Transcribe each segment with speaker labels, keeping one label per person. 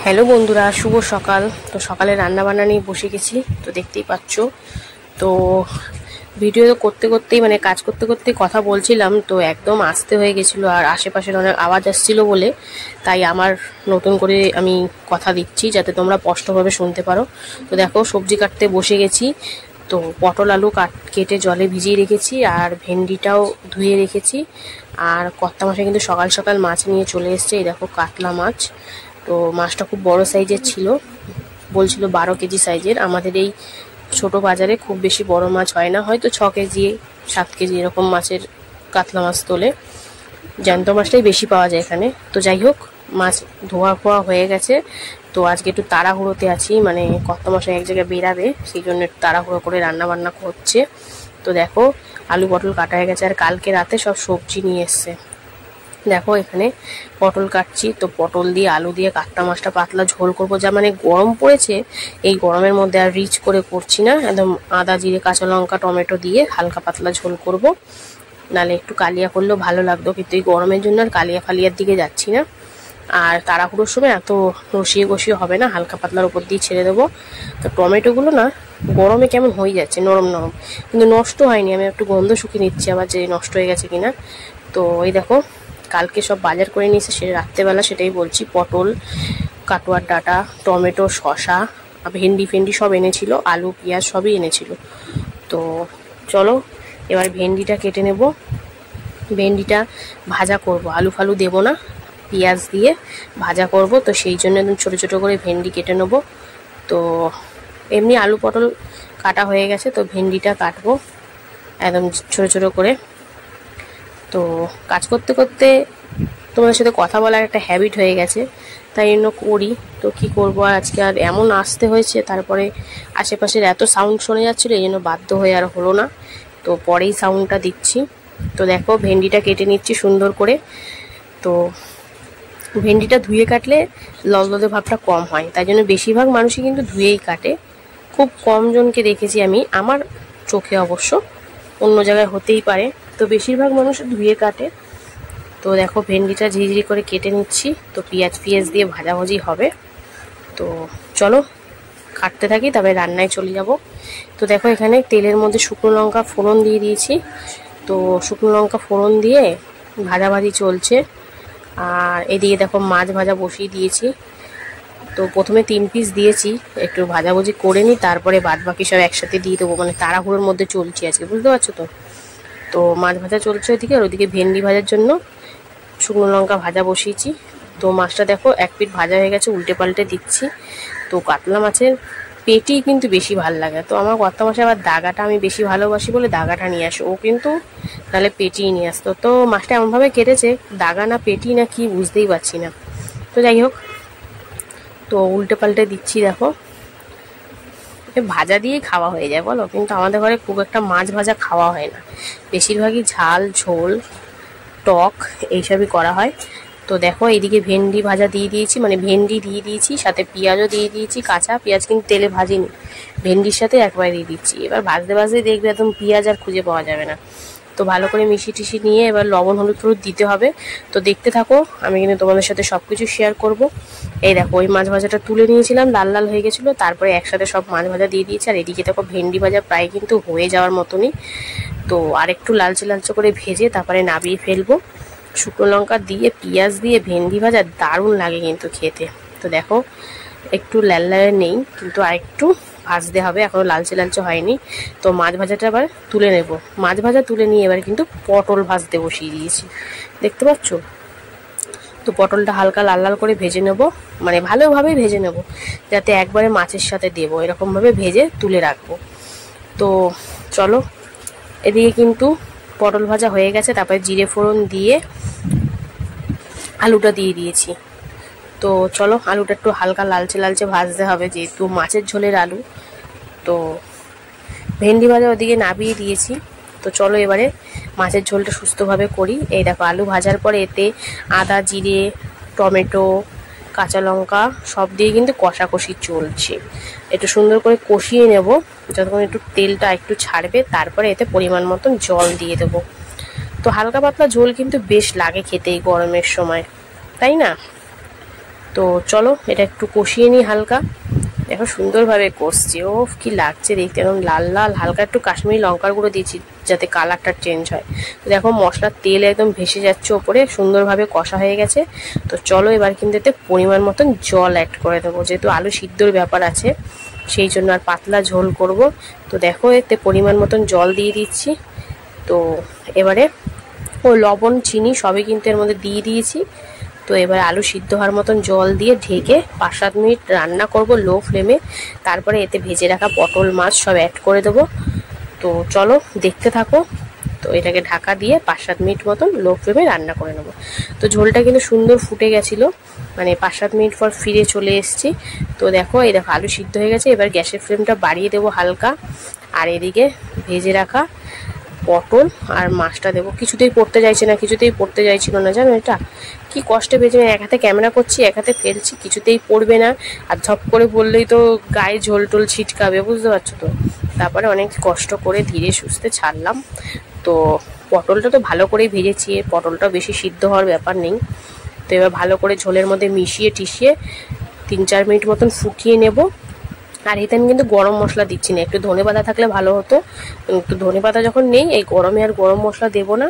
Speaker 1: Hello বন্ধুরা, শুভ সকাল। তো সকালে রান্না বান্না নিয়ে বসে গেছি, তো দেখতেই পাচ্ছ। তো ভিডিও করতে করতেই কাজ করতে করতেই কথা বলছিলাম, তো একদম আস্তে হয়ে গেছিলো আর আশেপাশের অনেক আওয়াজ আসছিল বলে তাই আমার নতুন করে আমি কথা দিচ্ছি যাতে তোমরা স্পষ্টভাবে শুনতে পারো। তো দেখো, সবজি কাটতে বসে গেছি। তো পটল আলু কেটে জলে ভিজিয়ে রেখেছি আর ভেন্ডিটাও ধুয়ে রেখেছি। আর কর্তা মশাই কিন্তু সকাল সকাল মাছ নিয়ে চলে এসছে। এই দেখো, কাতলা মাছ। তো মাছটা খুব বড় সাইজের ছিল, বলছিল 12 কেজি সাইজের। আমাদের এই ছোট বাজারে খুব বেশি বড় মাছ হয় না, হয়তো 6 কেজি 7 কেজি এরকম মাছের কাতলা মাছ তোলে। জ্যান্ত মাছটাই বেশি পাওয়া যায় এখানে। তো যাই হোক, মাছ ধোয়া ফোয়া হয়ে গেছে। তো আজকে একটু তাড়াহুড়োতে আছি, কর্তা মশাই এক জায়গায় বেরাবে, সেই জন্য একটু তাড়াহুড়ো করে রান্না বান্না করছে। তো দেখো, আলু পটল কাটা হয়ে গেছে আর কালকে রাতে সব সবজি নিয়ে এসছে। দেখো, এখানে পটল কাটছি। তো পটল দিয়ে আলু দিয়ে কাতলা মাছটা পাতলা ঝোল করবো। যা গরম পড়েছে, এই গরমের মধ্যে আর রিচ করে করছি না, একদম আদা জিরে কাঁচা লঙ্কা টমেটো দিয়ে হালকা পাতলা ঝোল করব। নালে একটু কালিয়া করলেও ভালো লাগতো, কিন্তু এই গরমের জন্য আর কালিয়া ফালিয়ার দিকে যাচ্ছি না। আর তাড়াহুড়োর সময় এত রসিয়ে গসিয়ে হবে না, হালকা পাতলার উপর দিয়ে ছেড়ে দেবো। তো টমেটোগুলো না গরমে কেমন হয়ে যাচ্ছে, নরম নরম, কিন্তু নষ্ট হয়নি। আমি একটু গন্ধ শুকিয়ে নিচ্ছি আবার যে নষ্ট হয়ে গেছে কিনা। তো এই দেখো, কালকে সব বাজার করে নিয়েছে, সে রাত্রেবেলা, সেটাই বলছি। পটল, কাটোয়ার ডাঁটা, টমেটো, শসা, ভেন্ডি ফেন্ডি সব এনেছিল, আলু পেঁয়াজ সবই এনেছিল। তো চলো এবার ভেন্ডিটা কেটে নেব। ভেন্ডিটা ভাজা করব, আলু ফালু দেবো না, পেঁয়াজ দিয়ে ভাজা করব। তো সেই জন্য একদম ছোটো ছোটো করে ভেন্ডি কেটে নেব। তো এমনি আলু পটল কাটা হয়ে গেছে, তো ভেন্ডিটা কাটবো একদম ছোটো ছোটো করে। তো কাজ করতে করতে তোমাদের সাথে কথা বলার একটা হ্যাবিট হয়ে গেছে, তাই জন্য করি। তো কি করবো, আজকে আর এমন আসতে হয়েছে, তারপরে আশেপাশের এত সাউন্ড শোনা যাচ্ছিলো, এই জন্য বাধ্য হয়ে আর হলো না। তো পরেই সাউন্ডটা দিচ্ছি। তো দেখো, ভেন্ডিটা কেটে নিচ্ছি সুন্দর করে। তো ভেন্ডিটা ধুয়ে কাটলে লদলদে ভাবটা কম হয়, তাই জন্য বেশিরভাগ মানুষই কিন্তু ধুয়েই কাটে। খুব কম জনকে দেখেছি আমি, আমার চোখে অবশ্য, অন্য জায়গায় হতেই পারে। তো বেশিরভাগ মানুষ ধুয়ে কাটে। তো দেখো, ভেন্ডিটা ঝিরিঝিরি করে কেটে নিচ্ছি। তো পেঁয়াজ দিয়ে ভাজাভাজি হবে। তো চলো কাটতে থাকি, তবে রান্নায় চলে যাব। তো দেখো, এখানে তেলের মধ্যে শুকনো লঙ্কা ফোড়ন দিয়ে দিয়েছি। তো শুকনো লঙ্কা ফোড়ন দিয়ে ভাজাভাজি চলছে। আর এদিকে দেখো, মাছ ভাজা বসিয়ে দিয়েছি। তো প্রথমে 3 পিস দিয়েছি, একটু ভাজাভুজি করে নিই, তারপরে বাদ বাকি সব একসাথে দিয়ে দেবো। তাড়াহুড়োর মধ্যে চলছি আজকে, বুঝতে পারছো তো। তো মাছ ভাজা চলছে ওইদিকে, আর ওইদিকে ভেন্ডি ভাজার জন্য শুকনো লঙ্কা ভাজা বসিয়েছি। তো মাছটা দেখো, এক পিঠ ভাজা হয়ে গেছে, উল্টে পাল্টে দিচ্ছি। তো কাতলা মাছের পেটি কিন্তু বেশি ভাল লাগে। তো আমার কর্তা মশাই আবার দাগাটা আমি বেশি ভালোবাসি বলে দাগাটা নিয়ে আসে, ও কিন্তু নাহলে পেটিই নিয়ে আসতো। তো মাছটা এমনভাবে কেটেছে, দাগা না পেটি না কি বুঝতেই পারছি না। তো যাই হোক, তো উল্টে পাল্টে দিচ্ছি। দেখো, ভাজা দিয়েই খাওয়া হয়ে যায় বলো, কিন্তু আমাদের ঘরে খুব একটা মাছ ভাজা খাওয়া হয় না, বেশিরভাগই ঝাল ঝোল টক এইসবই করা হয়। তো দেখো, এইদিকে ভেন্ডি ভাজা দিয়ে দিয়েছি, ভেন্ডি দিয়ে দিয়েছি, সাথে পেঁয়াজও দিয়ে দিয়েছি। কাঁচা পেঁয়াজ কিন্তু তেলে ভাজিনি, ভেন্ডির সাথে একবারে দিয়ে দিচ্ছি। এবার ভাজতে ভাজতে দেখবে একদম পেঁয়াজ আর খুঁজে পাওয়া যাবে না। তো ভালো করে মিশিয়ে টিশিয়ে নিয়ে এবার লবণ হলুদ টলুদ দিতে হবে। তো দেখতে থাকো, আমি কিন্তু তোমাদের সাথে সব কিছু শেয়ার করব। এই দেখো, ওই মাছ ভাজাটা তুলে নিয়েছিলাম, লাল লাল হয়ে গেছিলো, তারপরে একসাথে সব মাছ ভাজা দিয়ে দিয়েছি। আর এদিকে দেখো, ভেন্ডি ভাজা প্রায় কিন্তু হয়ে যাওয়ার মতনই। তো আরেকটু লালচে লালচে করে ভেজে তারপরে নামিয়ে ফেলবো। শুকনো লঙ্কা দিয়ে পেঁয়াজ দিয়ে ভেন্ডি ভাজা দারুণ লাগে কিন্তু খেতে। তো দেখো, একটু লাল লাল নেই, কিন্তু আরেকটু ভাজতে হবে, এখনো লালচে লালচে হয়নি। তো মাছ ভাজাটা আবার তুলে নেব। মাছ ভাজা তুলে নিয়ে এবার কিন্তু পটল ভাজতে বসিয়ে দিয়েছি, দেখতে পাচ্ছ। তো পটলটা হালকা লাল লাল করে ভেজে নেব, ভালোভাবেই ভেজে নেব, যাতে একবারে মাছের সাথে দেবো, এরকমভাবে ভেজে তুলে রাখবো। তো চলো, এদিকে কিন্তু পটল ভাজা হয়ে গেছে, তারপরে জিরে ফোড়ন দিয়ে আলুটা দিয়ে দিয়েছি। তো চলো, আলুটা একটু হালকা লালচে লালচে ভাজতে হবে, যেহেতু মাছের ঝোলের আলু। তো ভেন্ডি ভাজা ওদিকে নামিয়ে দিয়েছি। তো চলো এবারে মাছের ঝোলটা সুস্থভাবে করি। এই দেখো, আলু ভাজার পরে এতে আদা জিরে টমেটো কাঁচা লঙ্কা সব দিয়ে কিন্তু কষাকষি চলছে। একটু সুন্দর করে কষিয়ে নেব, যতক্ষণ একটু তেলটা একটু ছাড়বে, তারপরে এতে পরিমাণ মতন জল দিয়ে দেবো। তো হালকা পাতলা ঝোল কিন্তু বেশ লাগে খেতে এই গরমের সময়, তাই না। তো চলো এটা একটু কষিয়ে নিই হালকা। দেখো সুন্দরভাবে কষছে, ও কি লাগছে দেখতে, একদম লাল লাল। হালকা একটু কাশ্মীরি লঙ্কার গুঁড়ো দিয়েছি যাতে কালারটা চেঞ্জ হয়। তো দেখো মশলার তেল একদম ভেসে যাচ্ছে ওপরে, সুন্দরভাবে কষা হয়ে গেছে। তো চলো এবার কিন্তু এতে পরিমাণ মতন জল অ্যাড করে দেবো, যেহেতু আলু সিদ্ধর ব্যাপার আছে সেই জন্য, আর পাতলা ঝোল করব। তো দেখো এতে পরিমাণ মতন জল দিয়ে দিচ্ছি। তো এবারে লবণ চিনি সবই কিন্তু এর মধ্যে দিয়ে দিয়েছি। তো এবার আলু সিদ্ধ হওয়ার মতন জল দিয়ে ঢেকে 5-7 মিনিট রান্না করব লো ফ্লেমে। তারপরে এতে ভেজে রাখা পটল মাছ সব অ্যাড করে দেবো। তো চলো দেখতে থাকো। তো এটাকে ঢাকা দিয়ে 5-7 মিনিট মতন লো ফ্লেমে রান্না করে নেবো। তো ঝোলটা কিন্তু সুন্দর ফুটে গেছিলো, মানে 5-7 মিনিট পর ফিরে চলে এসেছি। তো দেখো এই দেখো আলু সিদ্ধ হয়ে গেছে। এবার গ্যাসের ফ্লেমটা বাড়িয়ে দেবো হালকা, আর এদিকে ভেজে রাখা পটল আর মাছটা দেবো। কিছুতেই পড়তে চাইছে না, কিছুতেই পড়তে চাইছিল না, জানো এটা কি কষ্টে ভেজে। এক হাতে ক্যামেরা করছি, এক হাতে ফেলছি, কিছুতেই পড়বে না। আর ঝপ করে বললেই তো গায়ে ঝোল টোল ছিটকাবে, বুঝতে পারছো তো। তারপরে অনেক কষ্ট করে ধীরে সুস্থে ছাড়লাম। তো পটলটা তো ভালো করেই ভেজেছি, পটলটা বেশি সিদ্ধ হওয়ার ব্যাপার নেই। তো এবার ভালো করে ঝোলের মধ্যে মিশিয়ে টিশিয়ে 3-4 মিনিট মতন ফুটিয়ে নেব। আর এতে আমি কিন্তু গরম মশলা দিচ্ছি না, একটু ধনেপাতা থাকলে ভালো হতো, একটু ধনেপাতা যখন নেই এই গরমে আর গরম মশলা দেবো না।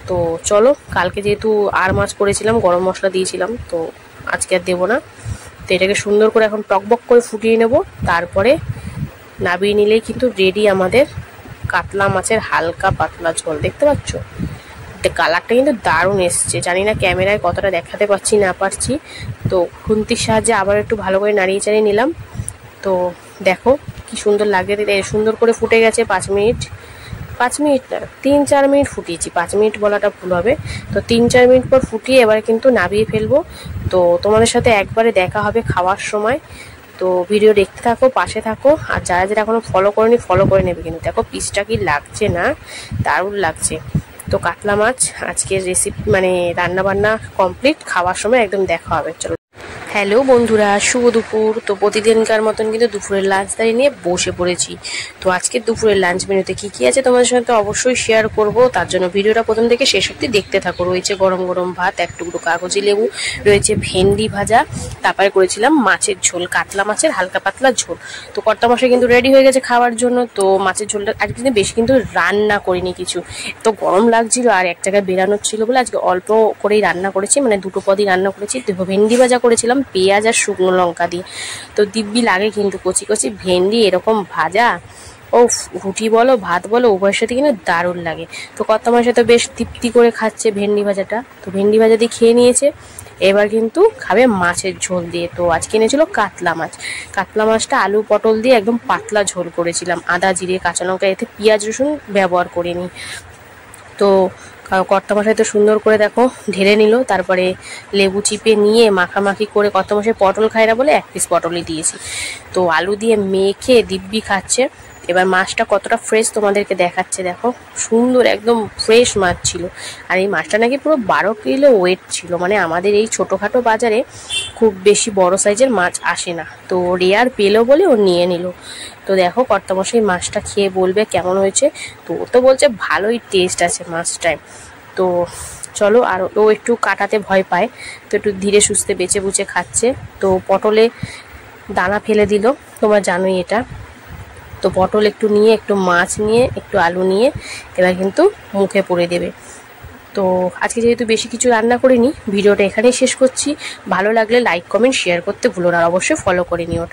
Speaker 1: তো চলো কালকে যেহেতু আর মাছ করেছিলাম গরম মশলা দিয়েছিলাম, তো আজকে আর দেবো না। তো এটাকে সুন্দর করে এখন টকবক করে ফুটিয়ে নেব। তারপরে নাবিয়ে নিলেই কিন্তু রেডি আমাদের কাতলা মাছের হালকা পাতলা ঝোল। দেখতে পাচ্ছ কালারটা কিন্তু দারুণ এসছে, জানি না ক্যামেরায় কতটা দেখাতে পারছি না পারছি। তো খুন্তির সাহায্যে আবার একটু ভালো করে নাড়িয়ে চাড়িয়ে নিলাম। তো দেখো কি সুন্দর লাগে, সুন্দর করে ফুটে গেছে। 5 মিনিট না 3-4 মিনিট ফুটিয়েছি, 5 মিনিট বলাটা ভুল হবে। তো 3-4 মিনিট পর ফুটিয়ে এবার কিন্তু নাবিয়ে ফেলবো। তো তোমাদের সাথে একবারে দেখা হবে খাওয়ার সময়। তো ভিডিও দেখতে থাকো, পাশে থাকো। আর যারা যারা এখনো ফলো করেনি ফলো করে নেবে কিন্তু। দেখো পিসটা কি লাগছে না, দারুণ লাগছে। তো কাতলা মাছ আজকের রেসিপি মানে রান্না বান্না কমপ্লিট, খাওয়ার সময় একদম দেখা হবে। চলো হ্যালো বন্ধুরা, শুভ দুপুর। তো প্রতিদিনকার মতন কিন্তু দুপুরের লাঞ্চ দাঁড়িয়ে নিয়ে বসে পড়েছি। তো আজকে দুপুরের লাঞ্চ মেনুতে কি কি আছে তোমাদের সাথে অবশ্যই শেয়ার করব, তার জন্য ভিডিওটা প্রথম থেকে শেষ অবধি দেখতে থাকো। রয়েছে গরম গরম ভাত, এক টুকরো কাগজি লেবু, রয়েছে ভেন্ডি ভাজা, তারপরে করেছিলাম মাছের ঝোল, কাতলা মাছের হালকা পাতলা ঝোল। তো কর্তা মশাই কিন্তু রেডি হয়ে গেছে খাওয়ার জন্য। তো মাছের ঝোলটা আজকে কিন্তু বেশি কিন্তু রান্না করিনি কিছু, তো গরম লাগছিল আর এক জায়গায় বেরানোর ছিল বলে আজকে অল্প করেই রান্না করেছি, মানে 2 পদই রান্না করেছি। ভেন্ডি ভাজা করেছিলাম পেঁয়াজ আর শুকনো লঙ্কা দিয়ে। তো দিব্যি লাগে কিন্তু কচি কচি ভেন্ডি এরকম ভাজা, ও রুটি বলো ভাত বলো উভয়ের সাথে কিন্তু দারুণ লাগে। তো কত মাসের সাথে বেশ তৃপ্তি করে খাচ্ছে ভেন্ডি ভাজাটা। তো ভেন্ডি ভাজা দিয়ে খেয়ে নিয়েছে, এবার কিন্তু খাবে মাছের ঝোল দিয়ে। তো আজকে এনেছিল কাতলা মাছ। কাতলা মাছটা আলু পটল দিয়ে একদম পাতলা ঝোল করেছিলাম, আদা জিরে কাঁচা লঙ্কা, এতে পেঁয়াজ রসুন ব্যবহার করিনি। তো কর্তা মশাই তো সুন্দর করে দেখো ঢেলে নিল, তারপরে লেবু চিপে নিয়ে মাখামাখি করে কর্তা মশাই পটল খায় না বলে 1 পিস পটলই দিয়েছি। তো আলু দিয়ে মেখে দিব্যি খাচ্ছে। এবার মাছটা কতটা ফ্রেশ তোমাদেরকে দেখাচ্ছে, দেখো সুন্দর একদম ফ্রেশ মাছ ছিল। আর এই মাছটা নাকি পুরো 12 কিলো ওয়েট ছিল, মানে আমাদের এই ছোটোখাটো বাজারে খুব বেশি বড় সাইজের মাছ আসে না। তো রেয়ার পেলো বলে ও নিয়ে নিল। তো দেখো কর্তামশাই মাছটা খেয়ে বলবে কেমন হয়েছে। তো ও তো বলছে ভালোই টেস্ট আছে মাছটায়। তো চলো, আর ও একটু কাটাতে ভয় পায়, তো একটু ধীরে সুস্থে বেছে বুঝে খাচ্ছে। তো পটলে দানা ফেলে দিল, তোমরা জানোই এটা। তো পটল একটু নিয়ে, একটু মাছ নিয়ে, একটু আলু নিয়ে এবার কিন্তু মুখে পুরে দেবে। তো আজকে যেহেতু বেশি কিছু রান্না করিনি, ভিডিওটা এখানেই শেষ করছি। ভালো লাগলে লাইক কমেন্ট শেয়ার করতে ভুলো না, অবশ্যই ফলো করে নিও।